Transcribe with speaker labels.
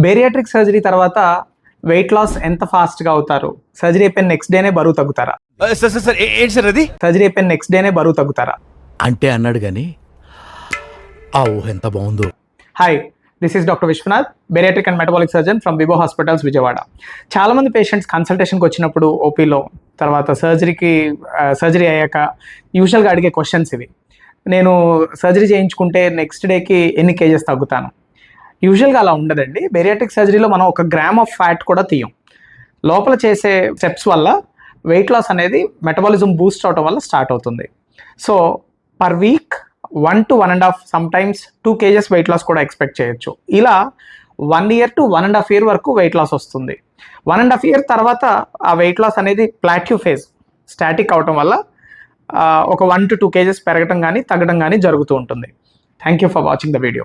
Speaker 1: Bariatric surgery తర్వాత weight loss ఎంత ఫాస్ట్గా అవుతారు? సర్జరీ అయిపోయిన నెక్స్ట్ డేనే బరువు తగ్గుతారా?
Speaker 2: సార్ ఏంటి సార్ అది?
Speaker 1: సర్జరీ అయిపోయిన నెక్స్ట్ డేనే బరువు తగ్గుతారా?
Speaker 3: అంటే అన్నాడు కానీ ఆ ఊహ ఎంత బాగుందో.
Speaker 1: Hi, this is doctor Vishwanath, bariatric and metabolic surgeon from విబో హాస్పిటల్స్ విజయవాడ. చాలామంది పేషెంట్స్ కన్సల్టేషన్కి వచ్చినప్పుడు ఓపీలో తర్వాత సర్జరీ అయ్యాక యూజువల్గా అడిగే క్వశ్చన్స్ ఇవి. నేను సర్జరీ చేయించుకుంటే నెక్స్ట్ డేకి ఎన్ని కేజెస్ తగ్గుతాను? యూజువల్గా అలా ఉండదండి. బేరియాట్రిక్ సర్జరీలో మనం 1 గ్రామ్ ఆఫ్ ఫ్యాట్ కూడా తీయం. లోపల చేసే స్టెప్స్ వల్ల వెయిట్ లాస్ అనేది మెటబాలిజం బూస్ట్ అవటం వల్ల స్టార్ట్ అవుతుంది. So per week 1 to 1.5 sometimes 2 kgs weight loss కూడా ఎక్స్పెక్ట్ చేయొచ్చు. ఇలా 1 year to 1.5 year వరకు వెయిట్ లాస్ వస్తుంది. 1.5 year తర్వాత ఆ వెయిట్ లాస్ అనేది ప్లాట్యూ ఫేజ్ స్టాటిక్ అవటం వల్ల ఒక 1 to 2 kgs పెరగటం కానీ తగ్గడం కానీ జరుగుతూ ఉంటుంది. Thank you for watching the video.